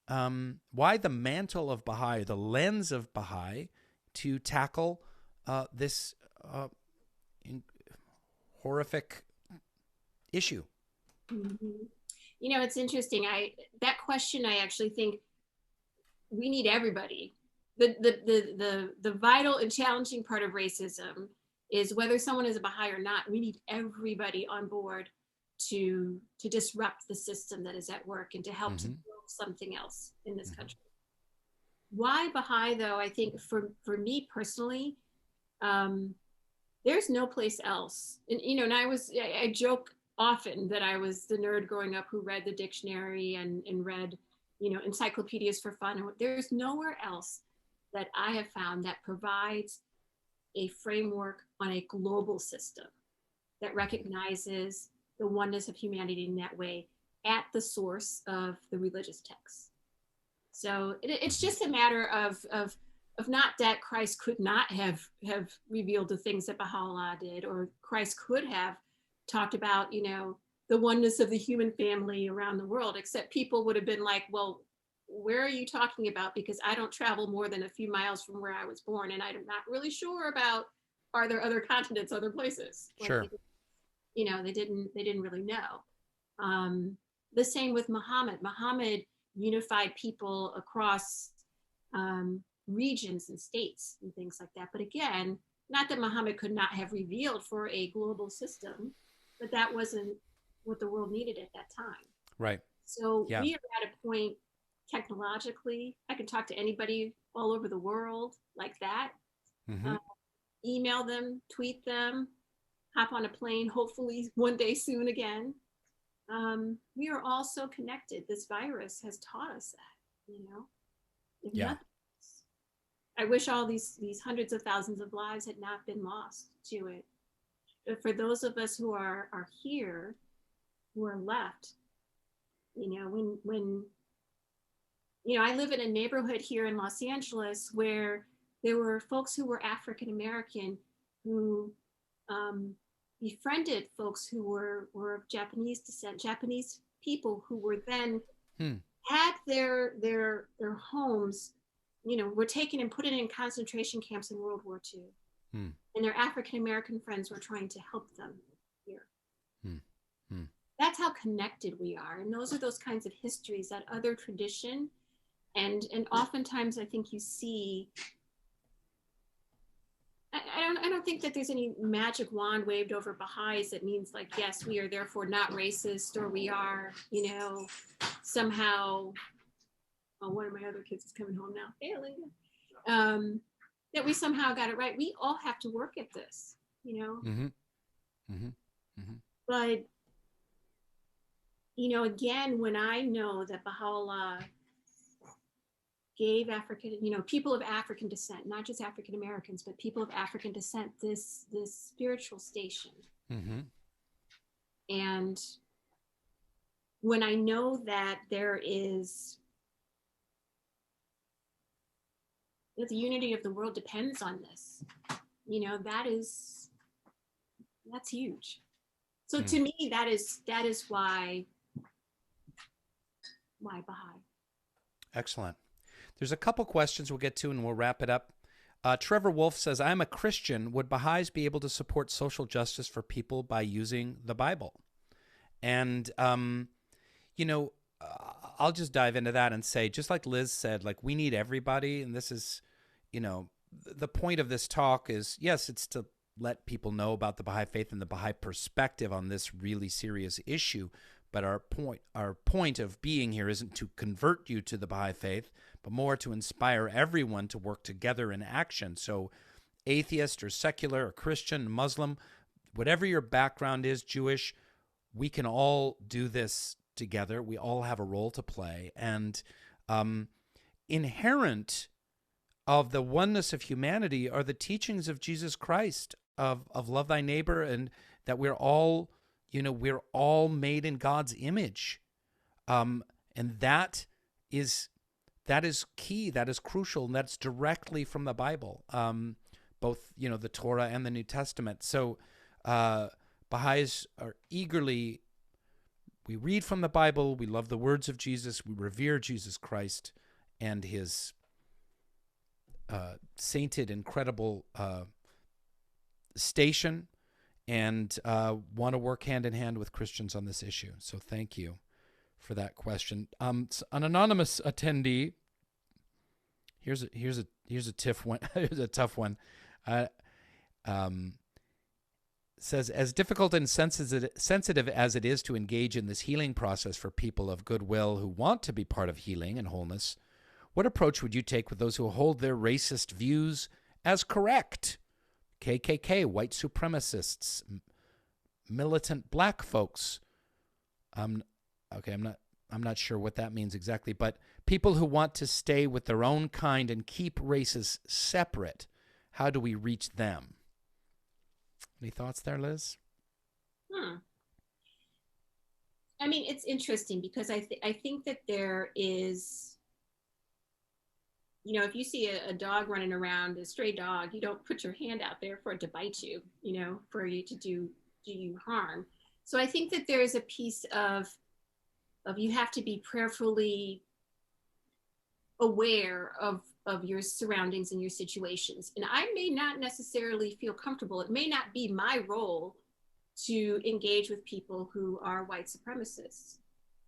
B: Why the mantle of Baha'i, the lens of Baha'i, to tackle this horrific issue?
A: It's interesting. That question, I actually think we need everybody. The vital and challenging part of racism is, whether someone is a Baha'i or not, we need everybody on board to disrupt the system that is at work and to help to build something else in this country. Why Baha'i, though? I think for me personally, there's no place else. And and I joke often that I was the nerd growing up who read the dictionary and read encyclopedias for fun. There's nowhere else that I have found that provides a framework on a global system that recognizes the oneness of humanity in that way at the source of the religious texts. So it's just a matter of not that Christ could not have revealed the things that Baha'u'llah did, or Christ could have talked about, the oneness of the human family around the world, except people would have been like, well, where are you talking about? Because I don't travel more than a few miles from where I was born, and I'm not really sure about, are there other continents, other places?
B: Sure.
A: They didn't really know. The same with Muhammad. Muhammad unified people across regions and states and things like that. But again, not that Muhammad could not have revealed for a global system, but that wasn't what the world needed at that time.
B: Right.
A: So we are at a point technologically, I can talk to anybody all over the world like that. Email them, tweet them, hop on a plane, hopefully one day soon again. We are all so connected. This virus has taught us that, If nothing else. I wish all these hundreds of thousands of lives had not been lost to it. But for those of us who are here, who are left, when I live in a neighborhood here in Los Angeles where there were folks who were African American who befriended folks who were of Japanese descent, Japanese people who were then had their homes, were taken and put in concentration camps in World War II. And their African American friends were trying to help them here.
B: Hmm. Hmm.
A: That's how connected we are. And those are those kinds of histories, that other tradition. And oftentimes I think you see, I don't think that there's any magic wand waved over Baha'is that means like, yes, we are therefore not racist, or we are, you know, somehow, oh, one of my other kids is coming home now. Hey, Olivia. That we somehow got it right. We all have to work at this, you know.
B: Mm-hmm. Mm-hmm. Mm-hmm.
A: But, you know, again, when I know that Baha'u'llah gave African, you know, people of African descent, not just African Americans, but people of African descent, this spiritual station.
B: Mm-hmm.
A: And when I know that there is, that the unity of the world depends on this, you know, that's huge. So to me, that is why Baha'i.
B: Excellent. There's a couple questions we'll get to and we'll wrap it up. Trevor Wolf says, I'm a Christian. Would Baha'is be able to support social justice for people by using the Bible? And, you know, I'll just dive into that and say, just like Liz said, like, we need everybody. And this is, you know, the point of this talk is, yes, it's to let people know about the Baha'i faith and the Baha'i perspective on this really serious issue. But our point of being here isn't to convert you to the Baha'i faith, but more to inspire everyone to work together in action. So atheist or secular or Christian, Muslim, whatever your background is, Jewish, we can all do this together. We all have a role to play. And inherent of the oneness of humanity are the teachings of Jesus Christ of love thy neighbor, and that we're all, you know, we're all made in God's image. And that is key, that is crucial, and that's directly from the Bible, both, you know, the Torah and the New Testament. So Baha'is are eagerly, we read from the Bible, we love the words of Jesus, we revere Jesus Christ and his sainted, incredible station, and want to work hand in hand with Christians on this issue. So thank you for that question. An anonymous attendee. Here's a tough one. Here's a tough one. Says, as difficult and sensitive as it is to engage in this healing process for people of goodwill who want to be part of healing and wholeness, what approach would you take with those who hold their racist views as correct? KKK, white supremacists, militant black folks. Okay, I'm not sure what that means exactly, but people who want to stay with their own kind and keep races separate. How do we reach them? Any thoughts there, Liz?
A: I mean, it's interesting because I think that there is, you know, if you see a dog running around, a stray dog, you don't put your hand out there for it to bite you, you know, for you to do you harm. So I think that there is a piece of you have to be prayerfully aware of your surroundings and your situations. And I may not necessarily feel comfortable. It may not be my role to engage with people who are white supremacists,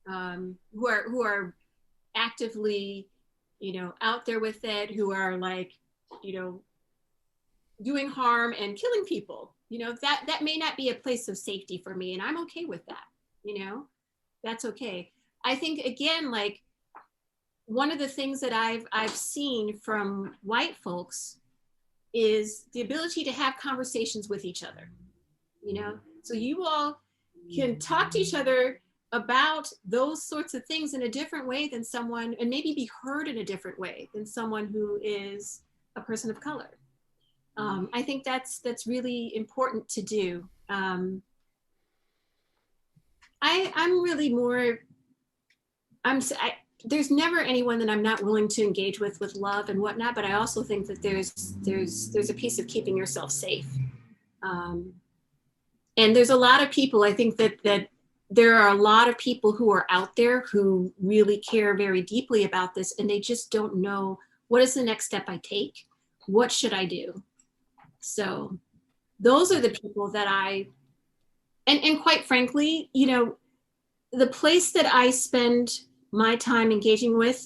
A: who are actively, you know, out there with it, who are like, you know, doing harm and killing people. You know, that may not be a place of safety for me, and I'm okay with that. You know, that's okay. I think, again, like, one of the things that I've seen from white folks is the ability to have conversations with each other. You know, so you all can talk to each other about those sorts of things in a different way than someone, and maybe be heard in a different way than someone who is a person of color. I think that's really important to do. I'm really more, there's never anyone that I'm not willing to engage with love and whatnot, but I also think that there's a piece of keeping yourself safe. And there's a lot of people, I think that there are a lot of people who are out there who really care very deeply about this, and they just don't know, what is the next step I take? What should I do? So those are the people that And quite frankly, the place that I spend my time engaging with,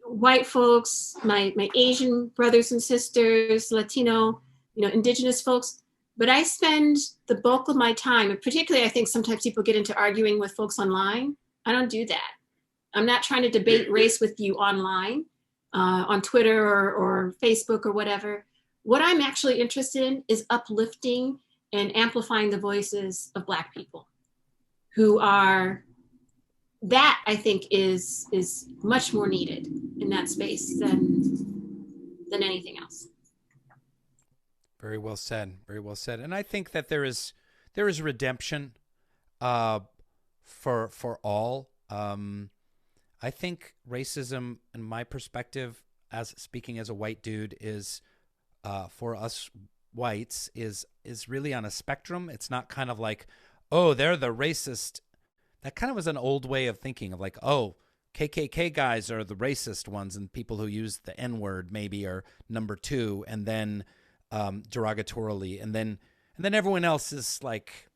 A: white folks, my Asian brothers and sisters, Latino, indigenous folks, but I spend the bulk of my time, and particularly I think sometimes people get into arguing with folks online. I don't do that. I'm not trying to debate race with you online, on Twitter or Facebook or whatever. What I'm actually interested in is uplifting and amplifying the voices of Black people who are, that I think is much more needed in that space than anything else.
B: Very well said. Very well said. And I think that there is redemption for all. I think racism, in my perspective, as speaking as a white dude, is for us whites is really on a spectrum. It's not kind of like, oh, they're the racist. That kind of was an old way of thinking of like, oh, KKK guys are the racist ones, and people who use the N-word maybe are number two, and then derogatorily, and then everyone else is like,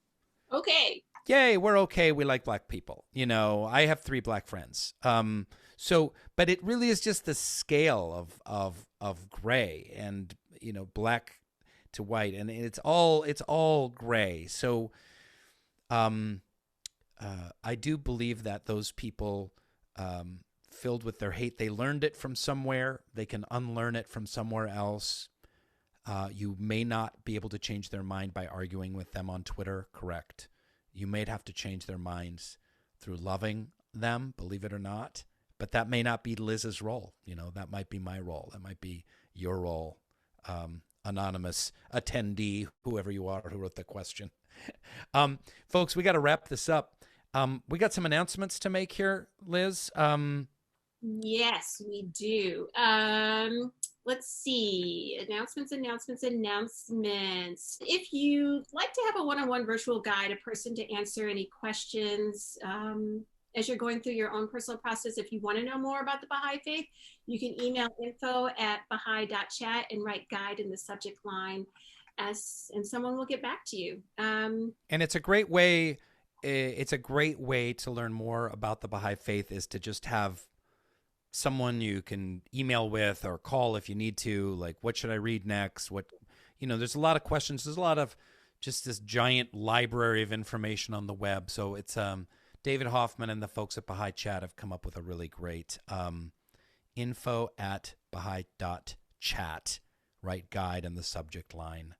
A: okay,
B: yay, we're okay. We like Black people. I have 3 Black friends. But it really is just the scale of gray and, Black to white, and it's all gray. So, I do believe that those people, filled with their hate, they learned it from somewhere. They can unlearn it from somewhere else. You may not be able to change their mind by arguing with them on Twitter, correct? You may have to change their minds through loving them, believe it or not. But that may not be Liz's role. That might be my role. That might be your role, anonymous attendee, whoever you are who wrote the question. Folks, we got to wrap this up. We got some announcements to make here, Liz.
A: Yes, we do. Let's see. Announcements. If you'd like to have a one-on-one virtual guide, a person to answer any questions as you're going through your own personal process, if you want to know more about the Baha'i Faith, you can email info@baha'i.chat and write guide in the subject line, and someone will get back to you.
B: And it's a great way. It's a great way to learn more about the Baha'i Faith is to just have someone you can email with or call if you need to, like, what should I read next? There's a lot of questions. There's a lot of just this giant library of information on the web. So it's David Hoffman and the folks at Baha'i Chat have come up with a really great info@baha'i.chat, right guide in the subject line.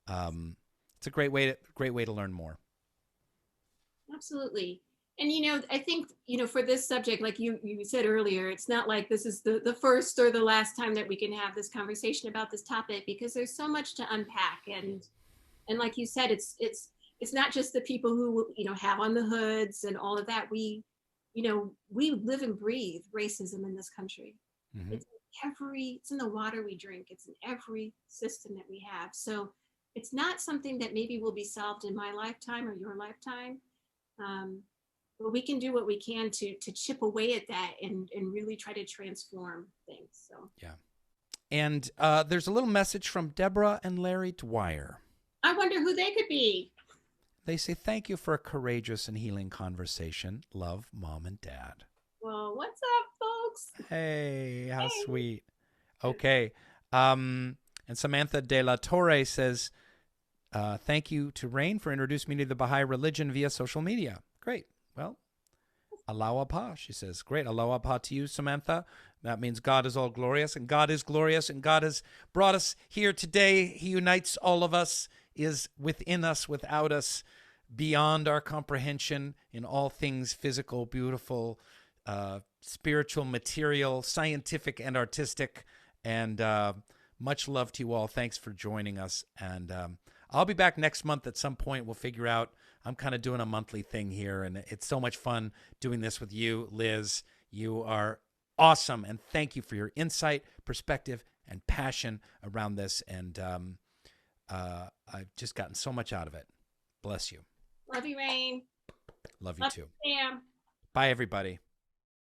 B: It's a great way to learn more.
A: Absolutely. And, I think, for this subject, like you said earlier, it's not like this is the first or the last time that we can have this conversation about this topic, because there's so much to unpack. And like you said, it's not just the people who, have on the hoods and all of that. We live and breathe racism in this country. Mm-hmm. It's in the water we drink. It's in every system that we have. So it's not something that maybe will be solved in my lifetime or your lifetime. But we can do what we can to chip away at that and really try to transform things. So
B: yeah. And there's a little message from Deborah and Larry Dwyer.
A: I wonder who they could be.
B: They say, thank you for a courageous and healing conversation. Love, Mom and Dad.
A: Well, what's up, folks?
B: Hey, how sweet. Okay. And Samantha De La Torre says, thank you to Rainn for introducing me to the Baha'i religion via social media. Great. Well, Allahu Apah, she says. Great. Allahu Apah to you, Samantha. That means God is all glorious, and God is glorious, and God has brought us here today. He unites all of us, is within us, without us, beyond our comprehension in all things physical, beautiful, spiritual, material, scientific, and artistic. And much love to you all. Thanks for joining us. And I'll be back next month at some point. We'll figure out. I'm kind of doing a monthly thing here, and it's so much fun doing this with you, Liz. You are awesome, and thank you for your insight, perspective, and passion around this. And I've just gotten so much out of it. Bless you.
A: Love you, Rainn.
B: Love you too.
A: Sam.
B: Bye, everybody.